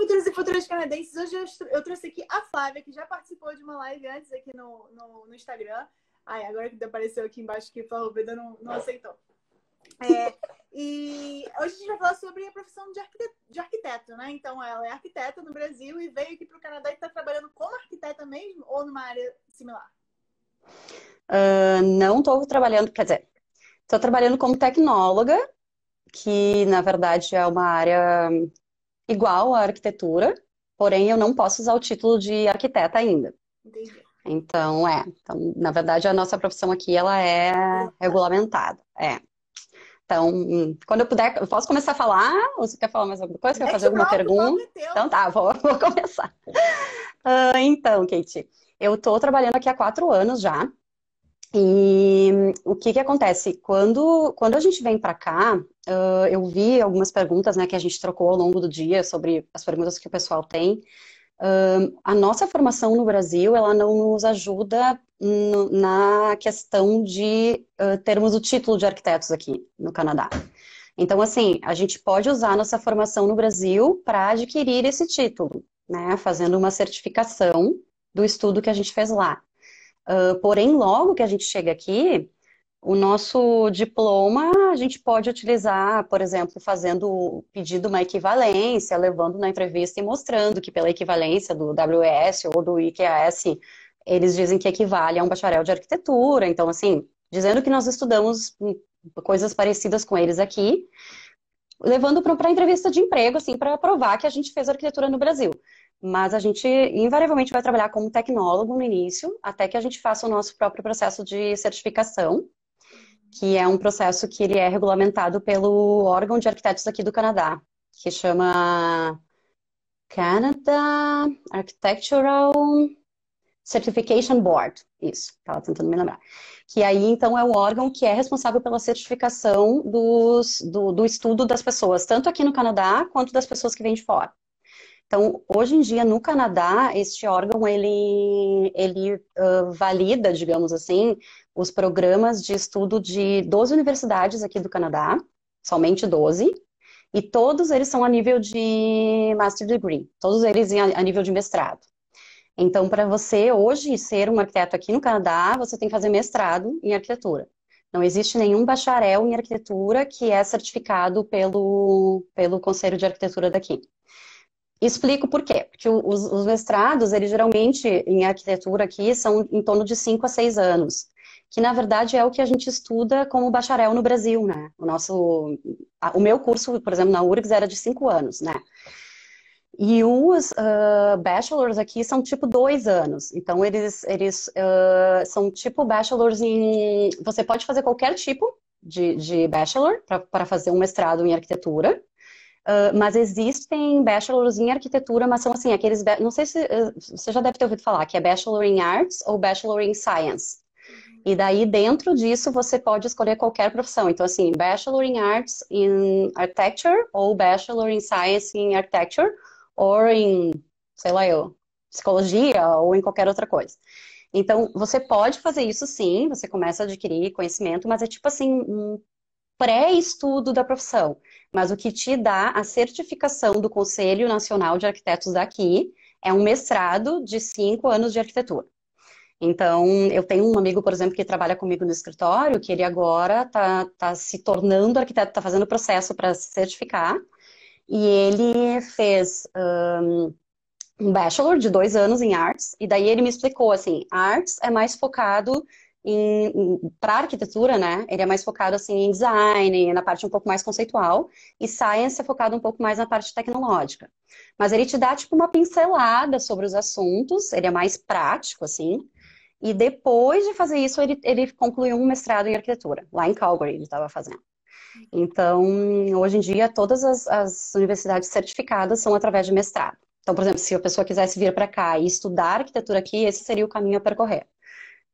futuros e futuras canadenses, hoje eu trouxe aqui a Flávia, que já participou de uma live antes aqui no Instagram. Ai, agora que apareceu aqui embaixo que Flávia Rueda não aceitou. E hoje a gente vai falar sobre a profissão de arquiteto, né? Então, ela é arquiteta no Brasil e veio aqui para o Canadá e está trabalhando como arquiteta mesmo ou numa área similar? Não estou trabalhando, quer dizer, estou trabalhando como tecnóloga, que na verdade é uma área igual à arquitetura, porém eu não posso usar o título de arquiteta ainda. Entendi. Então, na verdade a nossa profissão aqui, ela é regulamentada, Então, quando eu puder, eu posso começar a falar? Ou você quer falar mais alguma coisa? Quer fazer alguma pergunta? Então tá, vou começar. Então, Kate, eu estou trabalhando aqui há 4 anos já. E o que acontece? Quando a gente vem para cá, eu vi algumas perguntas, né, que a gente trocou ao longo do dia sobre as perguntas que o pessoal tem. A nossa formação no Brasil, ela não nos ajuda na questão de termos o título de arquitetos aqui no Canadá. Então, assim, a gente pode usar a nossa formação no Brasil para adquirir esse título, né, fazendo uma certificação do estudo que a gente fez lá. Porém, logo que a gente chega aqui, o nosso diploma a gente pode utilizar, por exemplo, pedindo uma equivalência, levando na entrevista e mostrando que pela equivalência do WS ou do IQAS, eles dizem que equivale a um bacharel de arquitetura. Então, assim, dizendo que nós estudamos coisas parecidas com eles aqui, levando para a entrevista de emprego, assim, para provar que a gente fez arquitetura no Brasil. Mas a gente, invariavelmente, vai trabalhar como tecnólogo no início, até que a gente faça o nosso próprio processo de certificação, que é um processo que ele é regulamentado pelo órgão de arquitetos aqui do Canadá, que chama Canada Architectural Certification Board. Isso, estava tentando me lembrar. Que aí, então, é o órgão que é responsável pela certificação do estudo das pessoas, tanto aqui no Canadá, quanto das pessoas que vêm de fora. Então, hoje em dia, no Canadá, este órgão, ele valida, digamos assim, os programas de estudo de 12 universidades aqui do Canadá, somente 12, e todos eles são a nível de Master Degree, todos eles a nível de mestrado. Então, para você hoje ser um arquiteto aqui no Canadá, você tem que fazer mestrado em arquitetura. Não existe nenhum bacharel em arquitetura que é certificado pelo Conselho de Arquitetura daqui. Explico por quê. Porque os mestrados, eles geralmente, em arquitetura aqui, são em torno de 5 a 6 anos. Que, na verdade, é o que a gente estuda como bacharel no Brasil, né? O meu curso, por exemplo, na URGS era de 5 anos, né? E os bachelors aqui são tipo 2 anos. Então, eles são tipo bachelors em... Você pode fazer qualquer tipo de bachelor para fazer um mestrado em arquitetura. Mas existem bachelors em arquitetura, mas são assim, aqueles... Não sei se você já deve ter ouvido falar, que é Bachelor in Arts ou Bachelor in Science. E daí, dentro disso, você pode escolher qualquer profissão. Então, assim, Bachelor in Arts in Architecture ou Bachelor in Science in Architecture ou em, sei lá eu, psicologia ou em qualquer outra coisa. Então, você pode fazer isso sim, você começa a adquirir conhecimento, mas é tipo assim, um pré-estudo da profissão. Mas o que te dá a certificação do Conselho Nacional de Arquitetos daqui é um mestrado de 5 anos de arquitetura. Então, eu tenho um amigo, por exemplo, que trabalha comigo no escritório, que ele agora tá se tornando arquiteto, está fazendo o processo para se certificar, e ele fez um bachelor de 2 anos em artes, e daí ele me explicou, assim, artes é mais focado para arquitetura, né? Ele é mais focado assim em design, na parte um pouco mais conceitual, e science é focado um pouco mais na parte tecnológica. Mas ele te dá tipo uma pincelada sobre os assuntos, ele é mais prático assim. E depois de fazer isso, ele concluiu um mestrado em arquitetura, lá em Calgary ele estava fazendo. Então, hoje em dia, todas as universidades certificadas são através de mestrado. Então, por exemplo, se a pessoa quisesse vir para cá e estudar arquitetura aqui, esse seria o caminho a percorrer.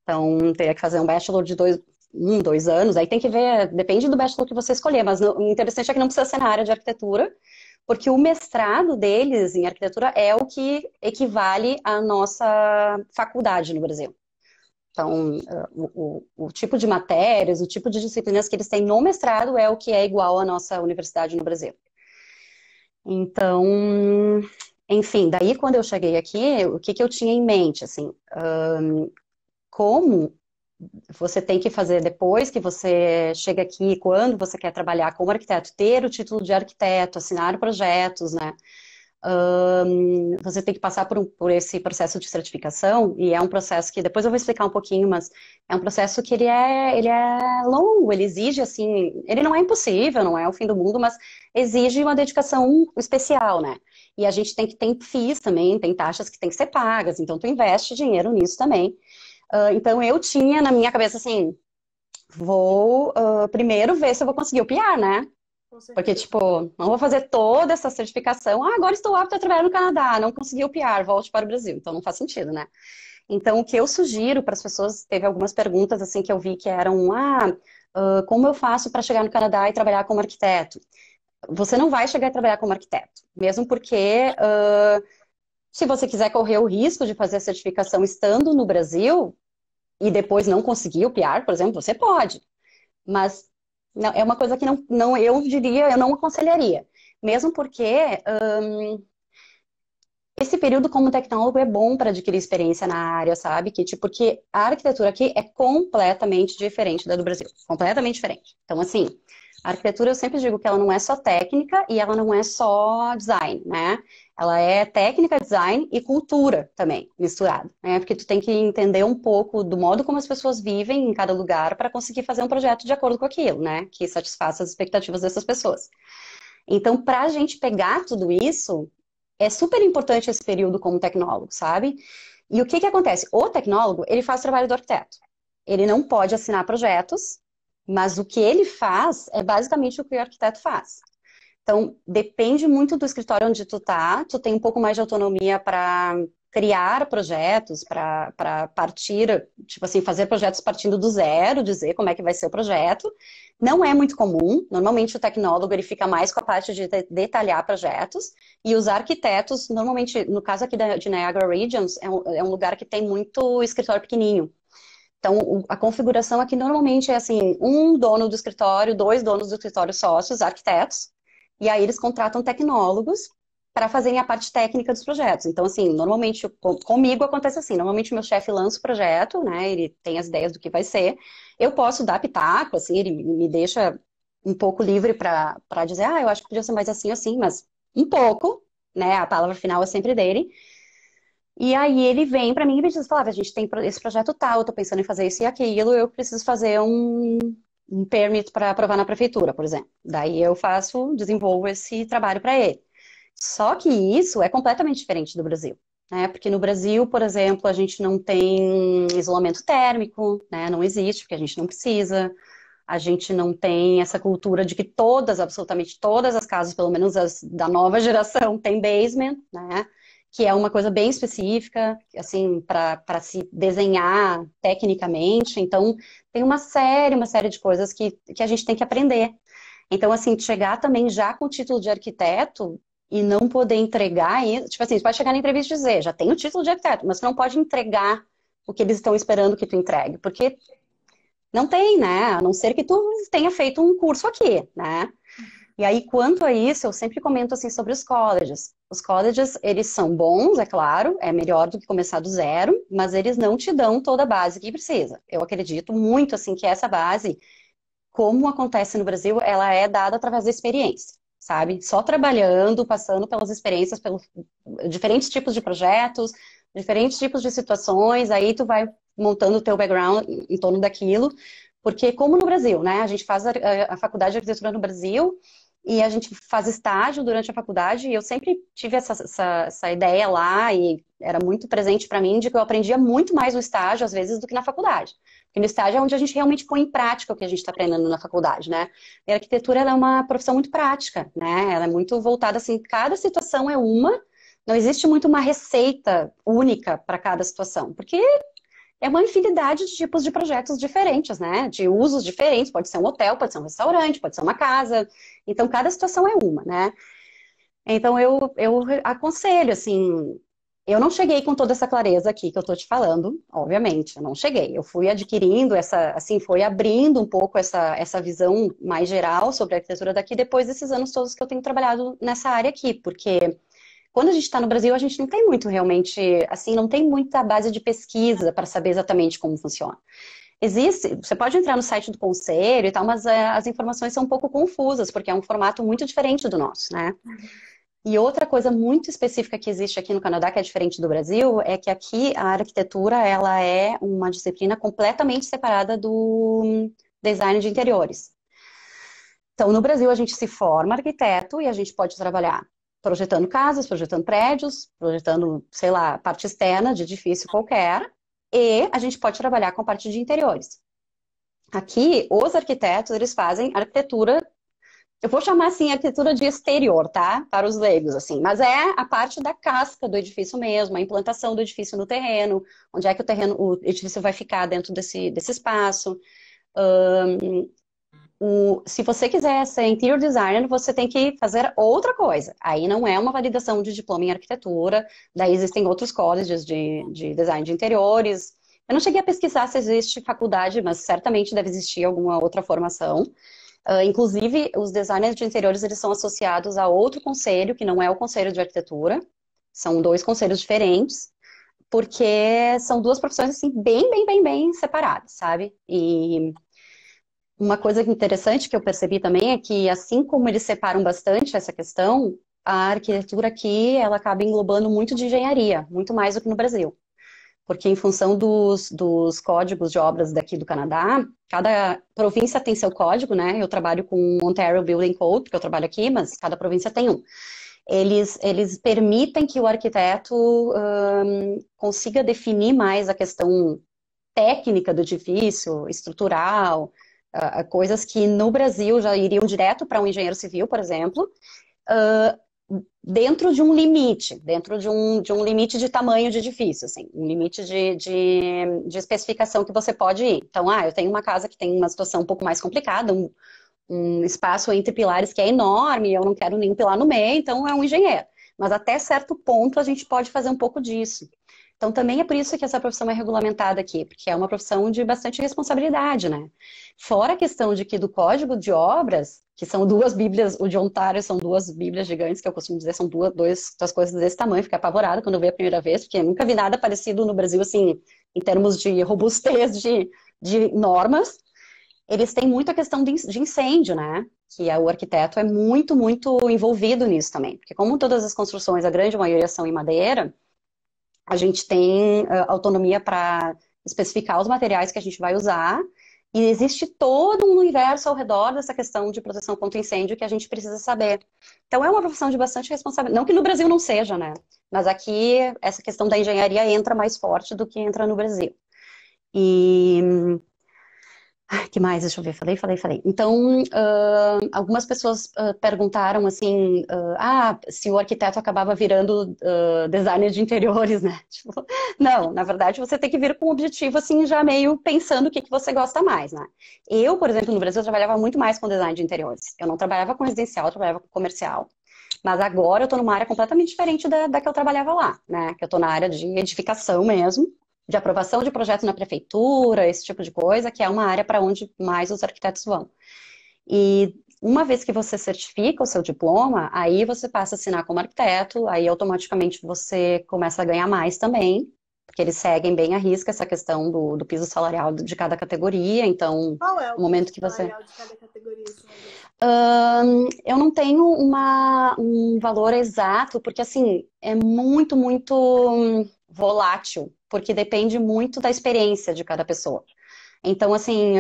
Então, teria que fazer um bachelor de 2 anos, aí tem que ver, depende do bachelor que você escolher, mas o interessante é que não precisa ser na área de arquitetura, porque o mestrado deles em arquitetura é o que equivale à nossa faculdade no Brasil. Então, o tipo de matérias, o tipo de disciplinas que eles têm no mestrado é o que é igual à nossa universidade no Brasil. Então, enfim, daí quando eu cheguei aqui, o que que eu tinha em mente, assim, como você tem que fazer depois que você chega aqui, quando você quer trabalhar como arquiteto, ter o título de arquiteto, assinar projetos, né? Você tem que passar por esse processo de certificação, e é um processo que depois eu vou explicar um pouquinho, mas é um processo que ele é longo, ele exige, assim, ele não é impossível, não é o fim do mundo, mas exige uma dedicação especial, né? E a gente tem FIIs também, tem taxas que tem que ser pagas, então tu investe dinheiro nisso também. Então eu tinha na minha cabeça assim, vou primeiro ver se eu vou conseguir o PR, né? Com Porque, certeza. tipo, não vou fazer toda essa certificação. Ah, agora estou apta a trabalhar no Canadá, não consegui o PR, volte para o Brasil. Então não faz sentido, né? Então o que eu sugiro para as pessoas, teve algumas perguntas assim que eu vi que eram, como eu faço para chegar no Canadá e trabalhar como arquiteto? Você não vai chegar a trabalhar como arquiteto, mesmo porque se você quiser correr o risco de fazer a certificação estando no Brasil e depois não conseguir o PR, por exemplo, você pode. Mas não, é uma coisa que eu diria, eu não aconselharia. Mesmo porque esse período como tecnólogo é bom para adquirir experiência na área, sabe? Porque a arquitetura aqui é completamente diferente da do Brasil. Completamente diferente. Então, assim, a arquitetura eu sempre digo que ela não é só técnica e ela não é só design, né? Ela é técnica, design e cultura também, misturado, né? Porque tu tem que entender um pouco do modo como as pessoas vivem em cada lugar para conseguir fazer um projeto de acordo com aquilo, né? Que satisfaça as expectativas dessas pessoas. Então, para a gente pegar tudo isso, é super importante esse período como tecnólogo, sabe? E o que que acontece? O tecnólogo, ele faz o trabalho do arquiteto. Ele não pode assinar projetos, mas o que ele faz é basicamente o que o arquiteto faz. Então, depende muito do escritório onde tu tá, tu tem um pouco mais de autonomia para criar projetos, para partir, tipo assim, fazer projetos partindo do zero, dizer como é que vai ser o projeto. Não é muito comum, normalmente o tecnólogo ele fica mais com a parte de detalhar projetos, e os arquitetos, normalmente, no caso aqui de Niagara Regions, é um lugar que tem muito escritório pequenininho. Então, a configuração aqui normalmente é assim, um dono do escritório, dois donos do escritório sócios, arquitetos, e aí eles contratam tecnólogos para fazerem a parte técnica dos projetos. Então, assim, normalmente comigo acontece assim, normalmente o meu chefe lança o projeto, né, ele tem as ideias do que vai ser, eu posso dar pitaco, assim, ele me deixa um pouco livre para dizer, eu acho que podia ser mais assim, assim, mas um pouco, né, a palavra final é sempre dele. E aí ele vem para mim e me diz, Flávia, a gente tem esse projeto tal, eu tô pensando em fazer isso e aquilo, eu preciso fazer um permit para aprovar na prefeitura, por exemplo. Daí eu desenvolvo esse trabalho para ele. Só que isso é completamente diferente do Brasil, né? Porque no Brasil, por exemplo, a gente não tem isolamento térmico, né? Não existe, porque a gente não precisa. A gente não tem essa cultura de que absolutamente todas as casas, pelo menos as da nova geração, têm basement, né? Que é uma coisa bem específica, assim, para se desenhar tecnicamente. Então, tem uma série de coisas que a gente tem que aprender. Então, assim, chegar também já com o título de arquiteto e não poder entregar isso. Tipo assim, você pode chegar na entrevista e dizer, já tem o título de arquiteto, mas você não pode entregar o que eles estão esperando que tu entregue, porque não tem, né? A não ser que tu tenha feito um curso aqui, né? E aí, quanto a isso, eu sempre comento assim sobre os colleges. Os colleges, eles são bons, é claro, é melhor do que começar do zero, mas eles não te dão toda a base que precisa. Eu acredito muito assim que essa base, como acontece no Brasil, ela é dada através da experiência, sabe? Só trabalhando, passando pelas experiências, pelos diferentes tipos de projetos, diferentes tipos de situações, aí tu vai montando o teu background em torno daquilo, porque como no Brasil, né? A gente faz a faculdade de arquitetura no Brasil e a gente faz estágio durante a faculdade, e eu sempre tive essa ideia lá, e era muito presente para mim, de que eu aprendia muito mais no estágio, às vezes, do que na faculdade. Porque no estágio é onde a gente realmente põe em prática o que a gente está aprendendo na faculdade, né? E a arquitetura ela é uma profissão muito prática, né? Ela é muito voltada, assim, cada situação é uma, não existe muito uma receita única para cada situação, porque é uma infinidade de tipos de projetos diferentes, né? De usos diferentes. Pode ser um hotel, pode ser um restaurante, pode ser uma casa. Então, cada situação é uma, né? Então, eu aconselho, assim. Eu não cheguei com toda essa clareza aqui que eu tô te falando, obviamente, eu não cheguei. Eu fui adquirindo assim, foi abrindo um pouco essa visão mais geral sobre a arquitetura daqui depois desses anos todos que eu tenho trabalhado nessa área aqui, porque Quando a gente está no Brasil, a gente não tem muito realmente, assim, não tem muita base de pesquisa para saber exatamente como funciona. Existe, você pode entrar no site do conselho e tal, mas as informações são um pouco confusas, porque é um formato muito diferente do nosso, né? E outra coisa muito específica que existe aqui no Canadá, que é diferente do Brasil, é que aqui a arquitetura, ela é uma disciplina completamente separada do design de interiores. Então, no Brasil, a gente se forma arquiteto e a gente pode trabalhar projetando casas, projetando prédios, projetando, sei lá, parte externa de edifício qualquer, e a gente pode trabalhar com a parte de interiores. Aqui, os arquitetos, eles fazem arquitetura, eu vou chamar assim, arquitetura de exterior, tá? Para os leigos, assim, mas é a parte da casca do edifício mesmo, a implantação do edifício no terreno, onde é que o edifício vai ficar dentro desse espaço. Se você quiser ser interior designer, você tem que fazer outra coisa. Aí não é uma validação de diploma em arquitetura, daí existem outros colleges de design de interiores. Eu não cheguei a pesquisar se existe faculdade, mas certamente deve existir alguma outra formação. Inclusive, os designers de interiores, eles são associados a outro conselho, que não é o conselho de arquitetura. São dois conselhos diferentes, porque são duas profissões, assim, bem separadas, sabe? E uma coisa interessante que eu percebi também é que, assim como eles separam bastante essa questão, a arquitetura aqui, ela acaba englobando muito de engenharia, muito mais do que no Brasil. Porque em função dos códigos de obras daqui do Canadá, cada província tem seu código, né? Eu trabalho com o Ontario Building Code, porque eu trabalho aqui, mas cada província tem um. Eles permitem que o arquiteto consiga definir mais a questão técnica do edifício, estrutural, coisas que no Brasil já iriam direto para um engenheiro civil, por exemplo, dentro de um limite, dentro de um limite de tamanho de edifício, assim, um limite de especificação que você pode ir. Então, eu tenho uma casa que tem uma situação um pouco mais complicada, um espaço entre pilares que é enorme, eu não quero nenhum pilar no meio, então é um engenheiro. Mas até certo ponto a gente pode fazer um pouco disso. Então também é por isso que essa profissão é regulamentada aqui, porque é uma profissão de bastante responsabilidade, né? Fora a questão de que do código de obras, que são duas bíblias, o de Ontário são duas bíblias gigantes, que eu costumo dizer, são duas coisas desse tamanho, fiquei apavorada quando eu vi a primeira vez, porque eu nunca vi nada parecido no Brasil, assim, em termos de robustez de normas. Eles têm muito a questão de incêndio, né? Que o arquiteto é muito envolvido nisso também. Porque como todas as construções, a grande maioria são em madeira, a gente tem autonomia para especificar os materiais que a gente vai usar, e existe todo um universo ao redor dessa questão de proteção contra incêndio que a gente precisa saber. Então é uma profissão de bastante responsabilidade. Não que no Brasil não seja, né? Mas aqui essa questão da engenharia entra mais forte do que entra no Brasil. E que mais? Deixa eu ver. Falei. Então, algumas pessoas perguntaram assim, se o arquiteto acabava virando designer de interiores, né? Tipo, não, na verdade, você tem que vir com um objetivo, assim, já meio pensando o que você gosta mais, né? Eu, por exemplo, no Brasil, eu trabalhava muito mais com design de interiores. Eu não trabalhava com residencial, eu trabalhava com comercial. Mas agora eu tô numa área completamente diferente da que eu trabalhava lá, né? Que eu tô na área de edificação mesmo, de aprovação de projeto na prefeitura, esse tipo de coisa, que é uma área para onde mais os arquitetos vão. E uma vez que você certifica o seu diploma, aí você passa a assinar como arquiteto, aí automaticamente você começa a ganhar mais também, porque eles seguem bem à risca essa questão do piso salarial de cada categoria, então... Qual é o momento piso que você... salarial de cada categoria? Eu não tenho um valor exato, porque assim, é muito volátil, porque depende muito da experiência de cada pessoa. Então, assim,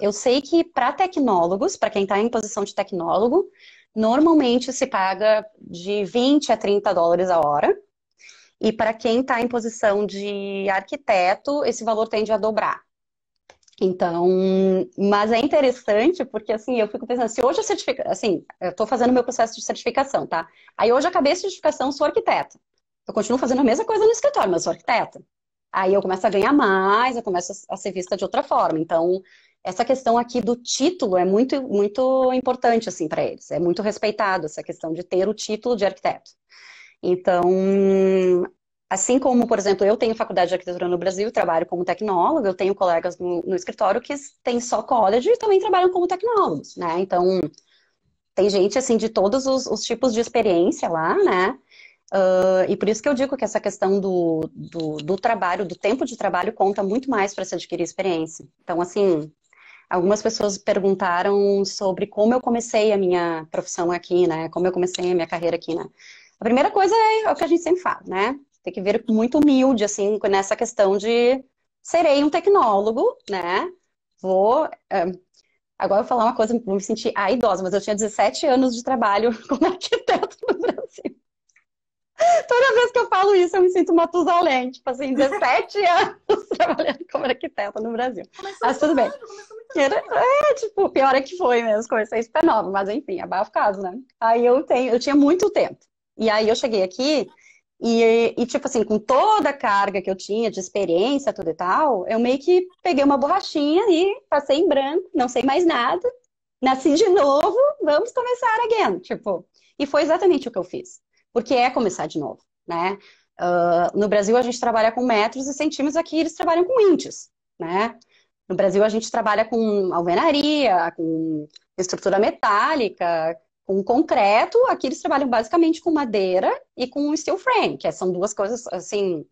eu sei que para tecnólogos, para quem está em posição de tecnólogo, normalmente se paga de 20 a 30 dólares a hora. E para quem está em posição de arquiteto, esse valor tende a dobrar. Então, mas é interessante porque, assim, eu fico pensando, se hoje eu estou fazendo meu processo de certificação, tá? Aí hoje eu acabei a certificação, sou arquiteta. Eu continuo fazendo a mesma coisa no escritório, mas eu sou arquiteta. Aí eu começo a ganhar mais, eu começo a ser vista de outra forma. Então, essa questão aqui do título é muito importante, assim, para eles. É muito respeitado essa questão de ter o título de arquiteto. Então, assim como, por exemplo, eu tenho faculdade de arquitetura no Brasil, trabalho como tecnóloga, eu tenho colegas no escritório que têm só college e também trabalham como tecnólogos, né? Então, tem gente, assim, de todos os tipos de experiência lá, né? E por isso que eu digo que essa questão do trabalho, do tempo de trabalho, conta muito mais para se adquirir experiência. Então, assim, algumas pessoas perguntaram sobre como eu comecei a minha profissão aqui, né? Como eu comecei a minha carreira aqui, né? A primeira coisa é o que a gente sempre fala, né? Tem que vir muito humilde, assim, nessa questão de serei um tecnólogo, né? Vou. Agora eu vou falar uma coisa, vou me sentir a idosa, mas eu tinha 17 anos de trabalho como arquiteto no Brasil. Toda vez que eu falo isso, eu me sinto Matusalém. Tipo assim, 17 anos trabalhando como arquiteta no Brasil. Começou Mas muito tudo bem. novo, começou muito novo. Tipo, o pior é que foi mesmo, comecei super nova, mas enfim, abafa o caso, né? Aí eu tinha muito tempo. E aí eu cheguei aqui tipo assim, com toda a carga que eu tinha de experiência, tudo e tal, eu meio que peguei uma borrachinha e passei em branco, não sei mais nada, nasci de novo, vamos começar again, tipo. E foi exatamente o que eu fiz, porque é começar de novo, né? No Brasil a gente trabalha com metros e centímetros, aqui eles trabalham com inches, né? No Brasil a gente trabalha com alvenaria, com estrutura metálica, com concreto, aqui eles trabalham basicamente com madeira e com steel frame, que são duas coisas assim.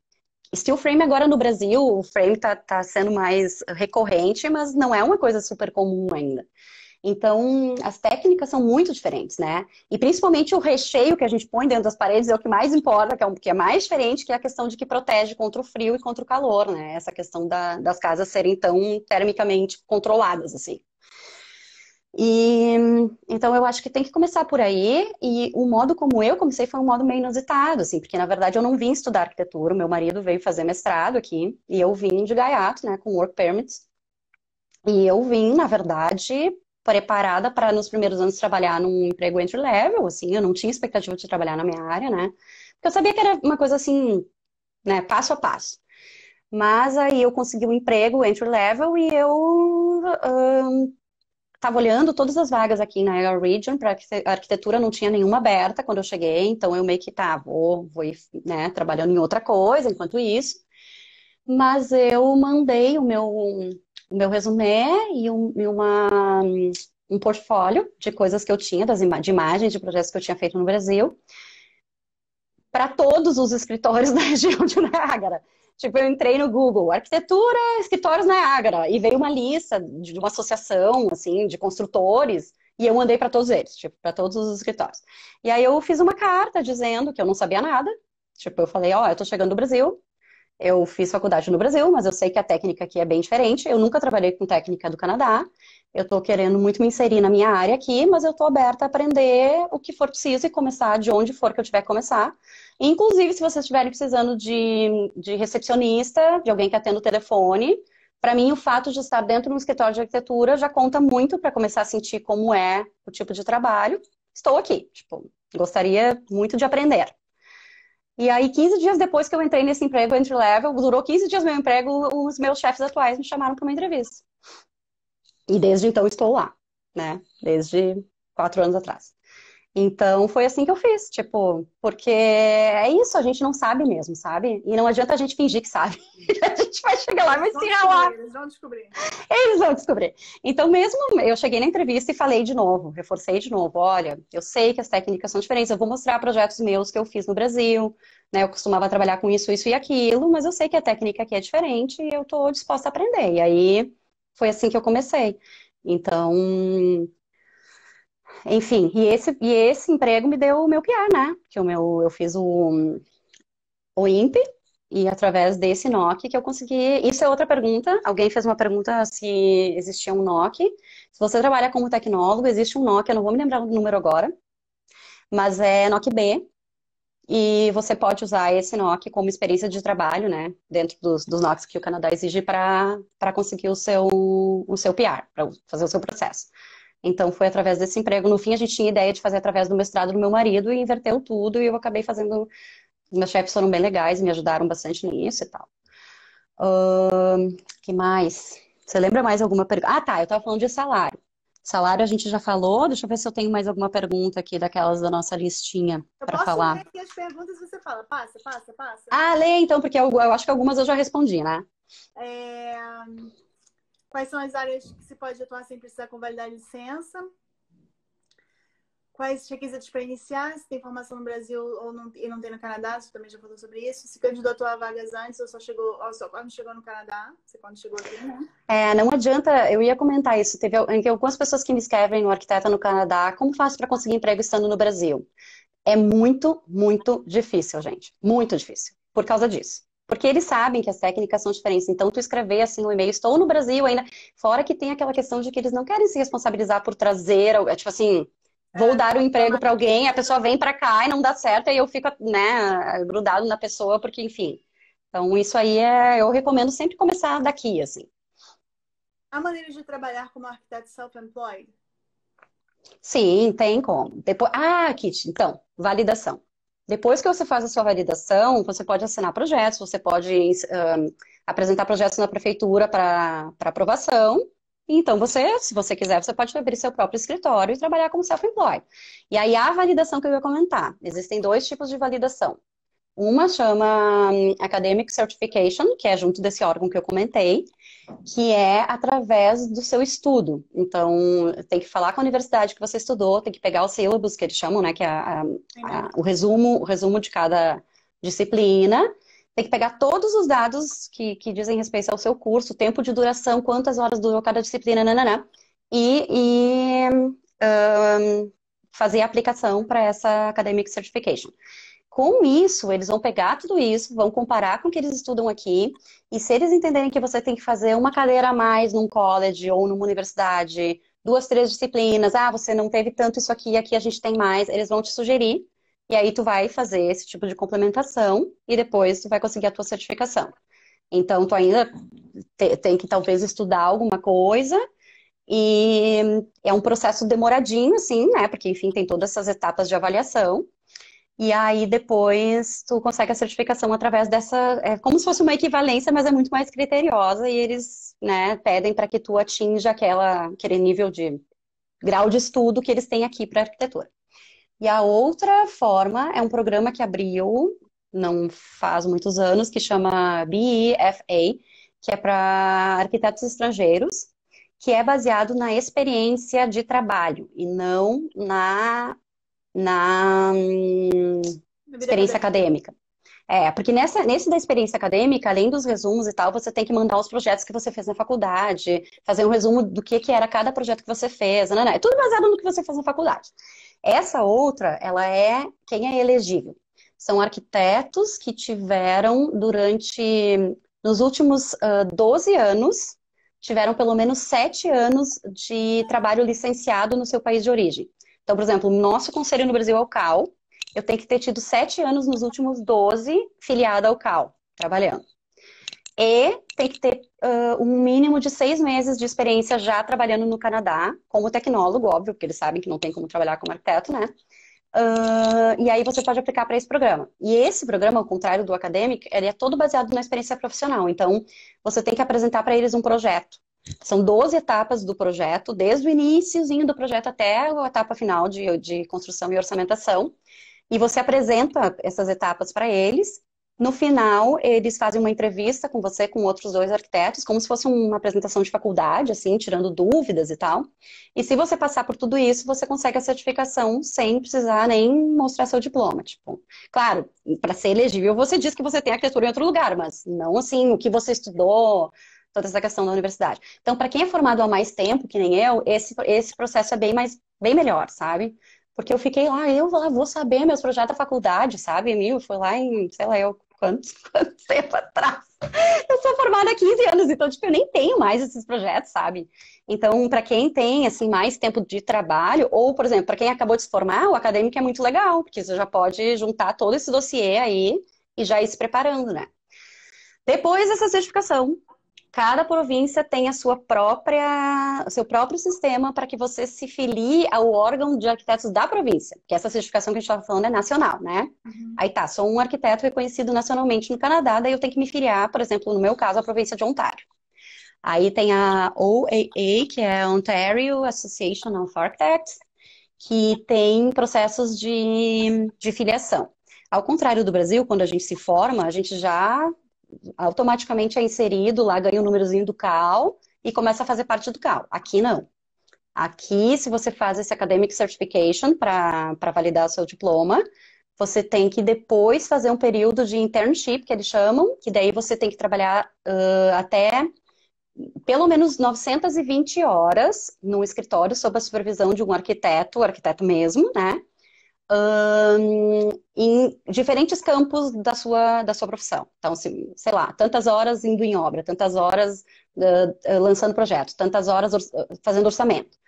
Steel frame agora no Brasil, o frame tá sendo mais recorrente, mas não é uma coisa super comum ainda. Então, as técnicas são muito diferentes, né? E principalmente o recheio que a gente põe dentro das paredes é o que mais importa, que é mais diferente, que é a questão de que protege contra o frio e contra o calor, né? Essa questão das casas serem tão termicamente controladas, assim. E então eu acho que tem que começar por aí, e o modo como eu comecei foi um modo meio inusitado, assim, porque na verdade eu não vim estudar arquitetura, o meu marido veio fazer mestrado aqui, e eu vim de gaiato, né, com work permits, e eu vim, na verdade, preparada para nos primeiros anos trabalhar num emprego entry level, assim, eu não tinha expectativa de trabalhar na minha área, né, porque eu sabia que era uma coisa assim, né, passo a passo. Mas aí eu consegui um emprego entry level e eu estava olhando todas as vagas aqui na Area Region para arquitetura, não tinha nenhuma aberta quando eu cheguei, então eu meio que vou ir, né, trabalhando em outra coisa enquanto isso. Mas eu mandei o meu resumê um portfólio de coisas que eu tinha, de imagens de projetos que eu tinha feito no Brasil, para todos os escritórios da região de Niágara. Tipo, eu entrei no Google, arquitetura, escritórios Niágara, e veio uma lista de uma associação, assim, de construtores, e eu mandei para todos eles, tipo, para todos os escritórios. E aí eu fiz uma carta dizendo que eu não sabia nada, tipo, eu falei, ó, eu tô chegando do Brasil, eu fiz faculdade no Brasil, mas eu sei que a técnica aqui é bem diferente. Eu nunca trabalhei com técnica do Canadá. Eu estou querendo muito me inserir na minha área aqui, mas eu estou aberta a aprender o que for preciso e começar de onde for que eu tiver que começar. Inclusive, se vocês estiverem precisando de recepcionista, de alguém que atenda o telefone, para mim o fato de estar dentro de um escritório de arquitetura já conta muito para começar a sentir como é o tipo de trabalho. Estou aqui, tipo, gostaria muito de aprender. E aí, 15 dias depois que eu entrei nesse emprego entry level, durou 15 dias meu emprego, os meus chefes atuais me chamaram para uma entrevista. E desde então estou lá, né? Desde 4 anos atrás. Então foi assim que eu fiz, tipo, porque é isso, a gente não sabe mesmo, sabe? E não adianta a gente fingir que sabe. A gente vai chegar lá e vai se ralar. Eles vão descobrir. Eles vão descobrir. Então, mesmo eu cheguei na entrevista e falei de novo, reforcei de novo: olha, eu sei que as técnicas são diferentes, eu vou mostrar projetos meus que eu fiz no Brasil, né? Eu costumava trabalhar com isso e aquilo, mas eu sei que a técnica aqui é diferente e eu estou disposta a aprender. E aí foi assim que eu comecei. Então, enfim, e esse emprego me deu o meu PR, né? Que eu fiz o INPE, e através desse NOC que eu consegui. Isso é outra pergunta. Alguém fez uma pergunta se existia um NOC. Se você trabalha como tecnólogo, existe um NOC, eu não vou me lembrar o número agora, mas é NOC B. E você pode usar esse NOC como experiência de trabalho, né? Dentro dos NOCs que o Canadá exige para conseguir o seu PR, para fazer o seu processo. Então, foi através desse emprego. No fim, a gente tinha ideia de fazer através do mestrado do meu marido e inverteu tudo, e eu acabei fazendo. Meus chefes foram bem legais, me ajudaram bastante nisso e tal. Que mais? Você lembra mais alguma pergunta? Ah, tá, eu tava falando de salário. Salário a gente já falou, deixa eu ver se eu tenho mais alguma pergunta aqui daquelas da nossa listinha Eu para posso ler falar. aqui as perguntas e você fala, passa, passa, passa. Ah, lê então, porque eu acho que algumas eu já respondi, né? É... Quais são as áreas que se pode atuar sem precisar convalidar licença? quais requisitos para iniciar, se tem formação no Brasil ou não, e não tem no Canadá, você também já falou sobre isso. Se candidatou a vagas antes ou só quando chegou no Canadá, você quando chegou aqui, né? Não adianta, eu ia comentar isso. Teve algumas pessoas que me escrevem no Arquiteta no Canadá, como faço para conseguir emprego estando no Brasil? É muito, muito difícil, gente. Muito difícil. Por causa disso. Porque eles sabem que as técnicas são diferentes. Então, tu escrever assim no e-mail, estou no Brasil ainda. Fora que tem aquela questão de que eles não querem se responsabilizar por trazer, tipo assim, vou dar o emprego para alguém, a pessoa vem para cá e não dá certo, e eu fico, né, grudado na pessoa, porque, enfim. Então, isso aí eu recomendo sempre começar daqui, assim. Há maneiras de trabalhar como arquiteto self-employed? Sim, tem como. Depois, Kit, então, validação. Depois que você faz a sua validação, você pode assinar projetos, você pode apresentar projetos na prefeitura para aprovação. Então, se você quiser, você pode abrir seu próprio escritório e trabalhar como self-employed. E aí, a validação que eu ia comentar. Existem dois tipos de validação. Uma chama Academic Certification, que é junto desse órgão que eu comentei, que é através do seu estudo. Então, tem que falar com a universidade que você estudou, tem que pegar o syllabus, que eles chamam, né, que é o resumo de cada disciplina, tem que pegar todos os dados que dizem respeito ao seu curso, tempo de duração, quantas horas durou cada disciplina, nananã, e fazer a aplicação para essa Academic Certification. Com isso, eles vão pegar tudo isso, vão comparar com o que eles estudam aqui, e se eles entenderem que você tem que fazer uma cadeira a mais num college ou numa universidade, 2, 3 disciplinas, você não teve tanto isso aqui, aqui a gente tem mais, eles vão te sugerir, e aí tu vai fazer esse tipo de complementação, e depois tu vai conseguir a tua certificação. Então, tu ainda tem que talvez estudar alguma coisa, e é um processo demoradinho, assim, né, porque, enfim, tem todas essas etapas de avaliação, e aí depois tu consegue a certificação através dessa, é como se fosse uma equivalência, mas é muito mais criteriosa e eles, né, pedem para que tu atinja aquele nível de grau de estudo que eles têm aqui para arquitetura. E a outra forma é um programa que abriu, não faz muitos anos, que chama BEFA, que é para arquitetos estrangeiros, que é baseado na experiência de trabalho e não na experiência acadêmica. Porque nesse da experiência acadêmica, além dos resumos e tal, você tem que mandar os projetos que você fez na faculdade, fazer um resumo do que era cada projeto que você fez, não. É tudo baseado no que você fez na faculdade. Essa outra, ela quem é elegível? São arquitetos que tiveram nos últimos 12 anos, tiveram pelo menos 7 anos de trabalho licenciado no seu país de origem. Então, por exemplo, o nosso conselho no Brasil é o CAL. Eu tenho que ter tido 7 anos nos últimos 12 filiada ao CAL, trabalhando. E tem que ter um mínimo de 6 meses de experiência já trabalhando no Canadá, como tecnólogo, óbvio, porque eles sabem que não tem como trabalhar como arquiteto, né? E aí você pode aplicar para esse programa. E esse programa, ao contrário do Academic, ele é todo baseado na experiência profissional. Então, você tem que apresentar para eles um projeto. São 12 etapas do projeto, desde o iniciozinho do projeto até a etapa final de construção e orçamentação. E você apresenta essas etapas para eles. No final, eles fazem uma entrevista com você, com outros 2 arquitetos, como se fosse uma apresentação de faculdade, assim, tirando dúvidas e tal. E se você passar por tudo isso, você consegue a certificação sem precisar nem mostrar seu diploma. Tipo, claro, para ser elegível, você diz que você tem arquitetura em outro lugar, mas não assim, o que você estudou, toda essa questão da universidade. Então, para quem é formado há mais tempo, que nem eu, esse processo é bem melhor, sabe? Porque eu fiquei lá, eu vou saber meus projetos da faculdade, sabe? Foi lá em, sei lá, quanto tempo atrás. Eu sou formada há 15 anos, então, tipo, eu nem tenho mais esses projetos, sabe? Então, para quem tem, assim, mais tempo de trabalho, ou, por exemplo, para quem acabou de se formar, o acadêmico é muito legal, porque você já pode juntar todo esse dossiê aí e já ir se preparando, né? Depois dessa certificação, cada província tem o seu próprio sistema para que você se filie ao órgão de arquitetos da província, porque essa certificação que a gente estava falando é nacional, né? Aí tá, sou um arquiteto reconhecido nacionalmente no Canadá, daí eu tenho que me filiar, por exemplo, no meu caso, à província de Ontário. Aí tem a OAA, que é Ontario Association of Architects, que tem processos de filiação. Ao contrário do Brasil, quando a gente se forma, a gente já automaticamente é inserido lá, ganha o númerozinho do CAL e começa a fazer parte do CAL. Aqui não. Aqui, se você faz esse Academic Certification para validar o seu diploma, você tem que depois fazer um período de internship, que eles chamam, que daí você tem que trabalhar até pelo menos 920 horas no escritório sob a supervisão de um arquiteto mesmo, né? Em diferentes campos da sua profissão. Então, assim, sei lá, tantas horas indo em obra, tantas horas lançando projeto, tantas horas fazendo orçamento.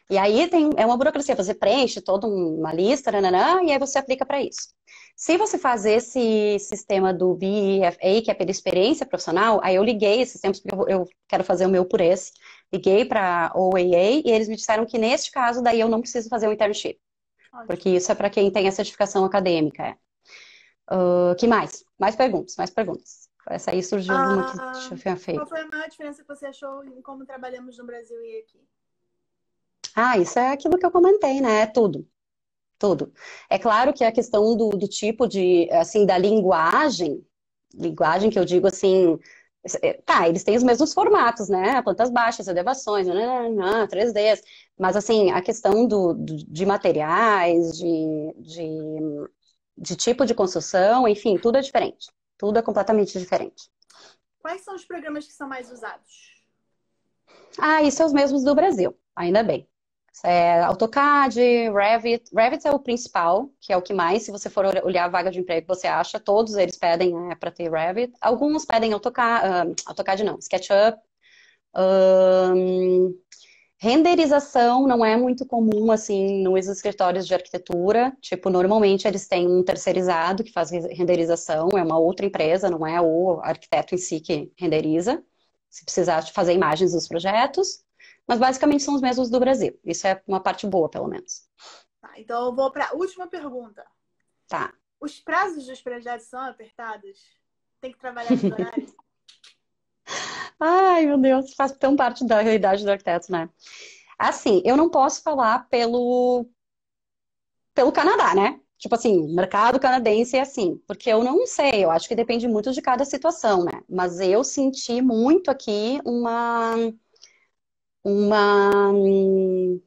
E aí é uma burocracia, você preenche toda uma lista, nananã, e aí você aplica para isso. Se você faz esse sistema do BEFA, que é pela experiência profissional, aí eu liguei esses tempos, porque eu quero fazer o meu por esse, liguei para a OAA e eles me disseram que neste caso, daí eu não preciso fazer o internship. Porque isso é para quem tem a certificação acadêmica. Que mais? Mais perguntas, mais perguntas. Essa aí surgiu uma que eu tinha feito. Qual foi a maior diferença que você achou em como trabalhamos no Brasil e aqui? Isso é aquilo que eu comentei, né? É tudo. Tudo. É claro que a questão do tipo de, assim, da linguagem que eu digo assim, eles têm os mesmos formatos, né? Plantas baixas, elevações, 3Ds, mas assim, a questão de materiais, de tipo de construção, enfim, tudo é diferente. Tudo é completamente diferente. Quais são os programas que são mais usados? Isso é os mesmos do Brasil, ainda bem. AutoCAD, Revit. Revit é o principal, que é o que mais, se você for olhar a vaga de emprego, você acha. Todos eles pedem para ter Revit. Alguns pedem AutoCAD não, SketchUp. Renderização não é muito comum, assim, nos escritórios de arquitetura. Tipo, normalmente eles têm um terceirizado que faz renderização, é uma outra empresa, não é o arquiteto em si que renderiza. Se precisar de fazer imagens dos projetos. Mas basicamente são os mesmos do Brasil. Isso é uma parte boa, pelo menos. Tá, então eu vou para a última pergunta. Tá. Os prazos dos projetos são apertados? Tem que trabalhar no horário? Ai, meu Deus, faz tão parte da realidade do arquiteto, né? Assim, eu não posso falar pelo Canadá, né? Tipo assim, mercado canadense é assim, porque eu não sei, eu acho que depende muito de cada situação, né? Mas eu senti muito aqui uma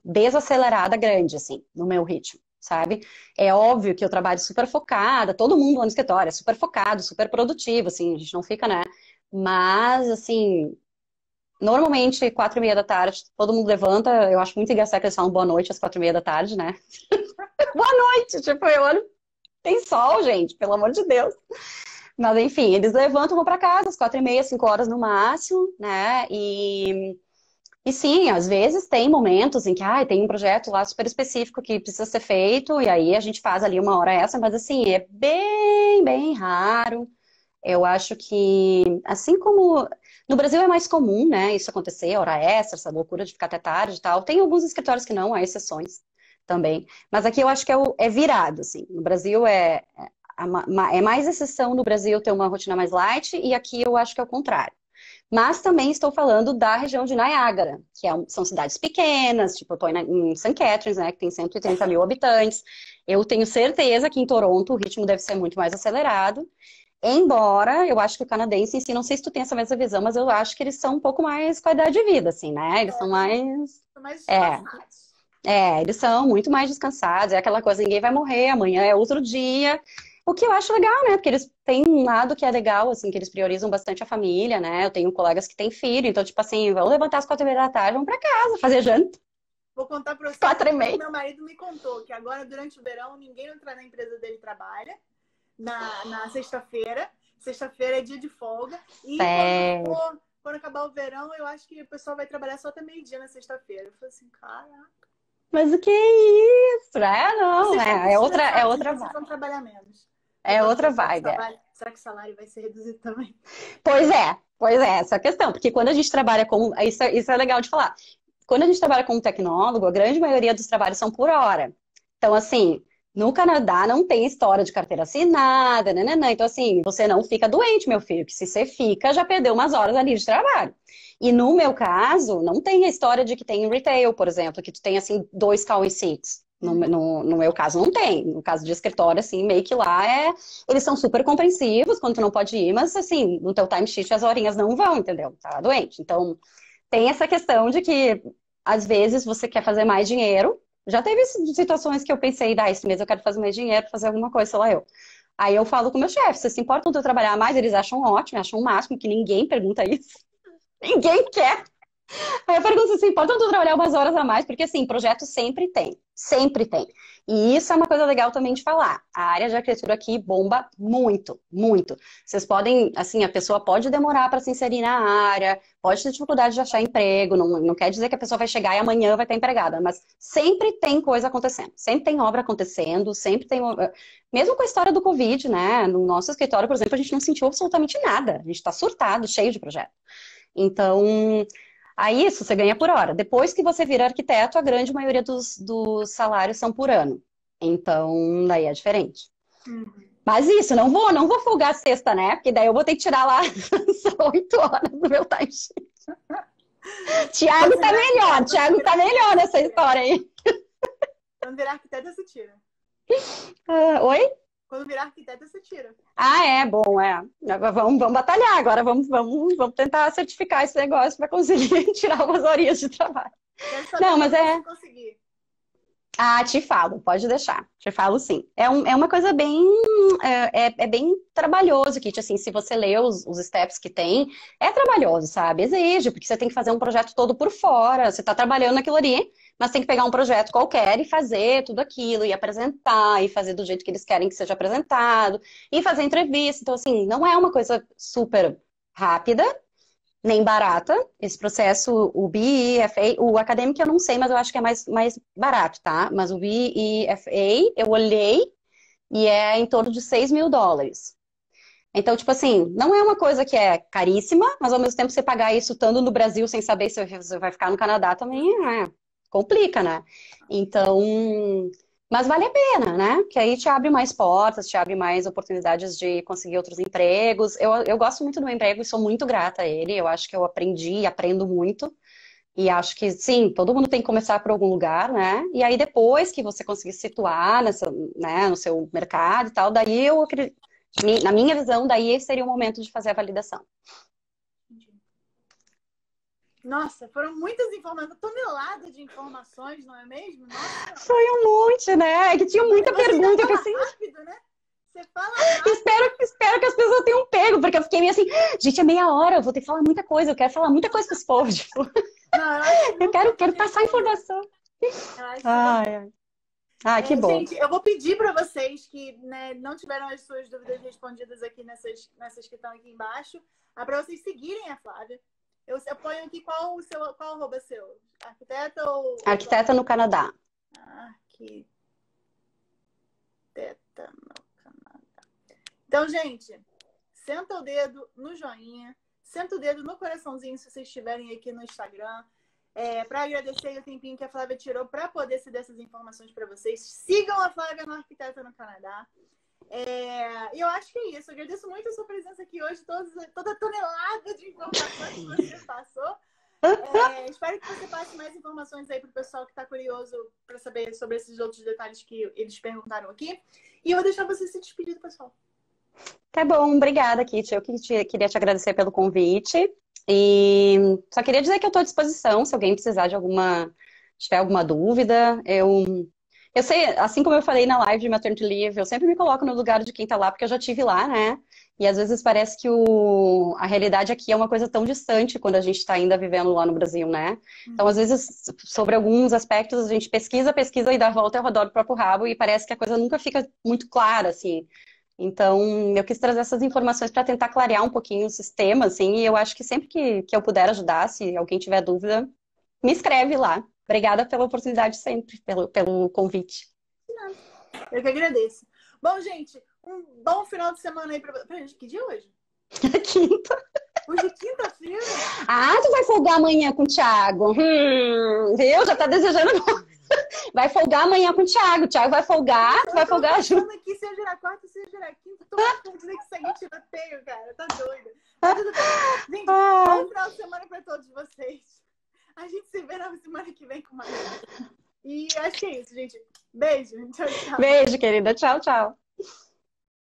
desacelerada grande, assim, no meu ritmo, sabe? É óbvio que eu trabalho super focada, todo mundo lá no escritório é super focado, super produtivo, assim, a gente não fica, né? Mas, assim, normalmente, 4h30 da tarde, todo mundo levanta, eu acho muito engraçado que eles falam boa noite às 4h30 da tarde, né? Boa noite! Tipo, eu olho, tem sol, gente, pelo amor de Deus. Mas, enfim, eles levantam, vão para casa às 4h30, 5 horas no máximo, né? E sim, às vezes tem momentos em que tem um projeto lá super específico que precisa ser feito, e aí a gente faz ali uma hora essa, mas assim, é bem, bem raro. Eu acho que, assim como no Brasil é mais comum, né, isso acontecer, hora extra, essa loucura de ficar até tarde e tal. Tem alguns escritórios que não, há exceções também. Mas aqui eu acho que é virado, assim. No Brasil é mais exceção no Brasil ter uma rotina mais light, e aqui eu acho que é o contrário. Mas também estou falando da região de Niágara, que são cidades pequenas, tipo, eu estou em St. Catharines, né, que tem 130 mil habitantes. Eu tenho certeza que em Toronto o ritmo deve ser muito mais acelerado. Embora eu acho que o canadense em si, não sei se tu tem essa mesma visão, mas eu acho que eles são um pouco mais qualidade de vida, assim, né? Eles são mais. São mais É, espaçados. eles são muito mais descansados. É aquela coisa, ninguém vai morrer, amanhã é outro dia. O que eu acho legal, né? Porque eles têm um lado que é legal, assim, que eles priorizam bastante a família, né? Eu tenho colegas que têm filho, então, tipo assim, vão levantar às 4h30 da tarde, vão pra casa fazer janta. Vou contar pra você 4h30. que meu marido me contou que agora, durante o verão, ninguém entra na empresa dele trabalha. Na sexta-feira. Sexta-feira é dia de folga. E quando acabar o verão, eu acho que o pessoal vai trabalhar só até meio-dia na sexta-feira. Eu falei assim, caraca. Mas o que é isso? Não, é outra Vocês vibe. vão trabalhar menos. É outra vibe. Será que o salário vai ser reduzido também? Pois é, essa é a questão. Porque quando a gente trabalha como. Isso é legal de falar. Quando a gente trabalha como tecnólogo, a grande maioria dos trabalhos são por hora. Então, assim, no Canadá não tem história de carteira assinada, né? Então, assim, você não fica doente, meu filho, que se você fica, já perdeu umas horas ali de trabalho. E no meu caso, não tem a história de que tem retail, por exemplo, que tu tem, assim, 2 call in seats. No meu caso, não tem. No caso de escritório, assim, meio que lá eles são super compreensivos quando tu não pode ir, mas, assim, no teu timesheet as horinhas não vão, entendeu? Tá doente. Então, tem essa questão de que às vezes você quer fazer mais dinheiro. Já teve situações que eu pensei, esse mês eu quero fazer mais dinheiro, fazer alguma coisa, sei lá eu. Aí eu falo com o meu chefe, vocês se importam de eu trabalhar mais? Eles acham ótimo, acham o máximo, que ninguém pergunta isso. Ninguém quer. Aí eu pergunto assim, pode tu trabalhar umas horas a mais? Porque assim, projeto sempre tem, sempre tem. E isso é uma coisa legal também de falar. A área de arquitetura aqui bomba muito, muito. Vocês podem, assim, a pessoa pode demorar para se inserir na área, pode ter dificuldade de achar emprego, não quer dizer que a pessoa vai chegar e amanhã vai estar empregada, mas sempre tem coisa acontecendo, sempre tem obra acontecendo, sempre tem. Mesmo com a história do Covid, né? No nosso escritório, por exemplo, a gente não sentiu absolutamente nada. A gente está surtado, cheio de projeto. Então, aí isso você ganha por hora. Depois que você vira arquiteto, a grande maioria dos salários são por ano. Então, daí é diferente. Uhum. Mas isso, não vou folgar a sexta, né? Porque daí eu vou ter que tirar lá as 8 horas do meu timesheet. Thiago tá melhor, Thiago tá melhor nessa história aí. Quando virar arquiteta, você tira. Oi? Quando virar arquiteta, você tira. Ah, é, bom, é. Vamos batalhar agora, vamos tentar certificar esse negócio para conseguir tirar umas horinhas de trabalho. Quero saber Não, mas se conseguir. Ah, te falo, pode deixar. Te falo sim. É uma coisa bem. É bem trabalhoso, Kit. Assim, se você lê os steps que tem, é trabalhoso, sabe? Exige, porque você tem que fazer um projeto todo por fora. Você está trabalhando naquilo ali, mas tem que pegar um projeto qualquer e fazer tudo aquilo, e apresentar, e fazer do jeito que eles querem que seja apresentado, e fazer entrevista. Então, assim, não é uma coisa super rápida, nem barata. Esse processo, o BE, o acadêmico eu não sei, mas eu acho que é mais barato, tá? Mas o BE, eu olhei e é em torno de US$ 6.000. Então, tipo assim, não é uma coisa que é caríssima, mas ao mesmo tempo você pagar isso estando no Brasil sem saber se você vai ficar no Canadá também complica, né? Então, mas vale a pena, né? Que aí te abre mais portas, te abre mais oportunidades de conseguir outros empregos. Eu gosto muito do meu emprego e sou muito grata a ele. Eu acho que eu aprendi e aprendo muito. E acho que, sim, todo mundo tem que começar por algum lugar, né? E aí, depois que você conseguir se situar né, no seu mercado e tal, daí eu acredito, na minha visão, daí seria o momento de fazer a validação. Nossa, foram muitas informações, toneladas de informações, não é mesmo? Nossa. Foi um monte, né? Que tinha muita pergunta. Você fala rápido, né? Você fala rápido. Espero que as pessoas tenham pego, porque eu fiquei meio assim, gente, é meia hora, eu vou ter que falar muita coisa, eu quero falar muita coisa com esse povo. Tipo. Não, eu quero passar informação. Que bom. Gente, eu vou pedir para vocês que, né, não tiveram as suas dúvidas respondidas aqui nessas que estão aqui embaixo, para vocês seguirem a Flávia. Eu ponho aqui qual arroba seu? Arquiteta ou... Arquiteta no Canadá. Arquiteta no Canadá. Então, gente, senta o dedo no joinha, senta o dedo no coraçãozinho se vocês estiverem aqui no Instagram. Para agradecer o tempinho que a Flávia tirou para poder ceder essas informações para vocês. Sigam a Flávia no Arquiteta no Canadá. E eu acho que é isso. Eu agradeço muito a sua presença aqui hoje, toda a tonelada de informações que você passou. Espero que você passe mais informações aí para o pessoal que está curioso para saber sobre esses outros detalhes que eles perguntaram aqui. E eu vou deixar você se despedir do pessoal. Tá bom, obrigada, Kit. Eu queria te agradecer pelo convite. E só queria dizer que eu estou à disposição, se alguém precisar tiver alguma dúvida. Eu sei, assim como eu falei na live de Maternity Leave, eu sempre me coloco no lugar de quem tá lá, porque eu já tive lá, né? E às vezes parece que a realidade aqui é uma coisa tão distante quando a gente está ainda vivendo lá no Brasil, né? Então, às vezes, sobre alguns aspectos, a gente pesquisa e dá a volta ao redor do próprio rabo e parece que a coisa nunca fica muito clara, assim. Então, eu quis trazer essas informações para tentar clarear um pouquinho o sistema, assim, e eu acho que sempre que eu puder ajudar, se alguém tiver dúvida, me escreve lá. Obrigada pela oportunidade sempre, pelo convite. Eu que agradeço. Bom, gente, um bom final de semana aí pra gente. Que dia é hoje? Quinta. Hoje é quinta-feira? Tu vai folgar amanhã com o Thiago. Viu? Já tá desejando. Vai folgar amanhã com o Thiago. O Thiago vai folgar, tu vai folgar junto. Eu tô aqui se eu gerar quarta, se eu gerar quinta. Tô confundindo que isso aí tiroteio, cara. Tá doida. Mas tudo bem. Gente, bom final de semana pra todos vocês. A gente se vê na semana que vem com mais. E acho que é isso, gente. Beijo. Tchau, tchau. Beijo, querida. Tchau, tchau.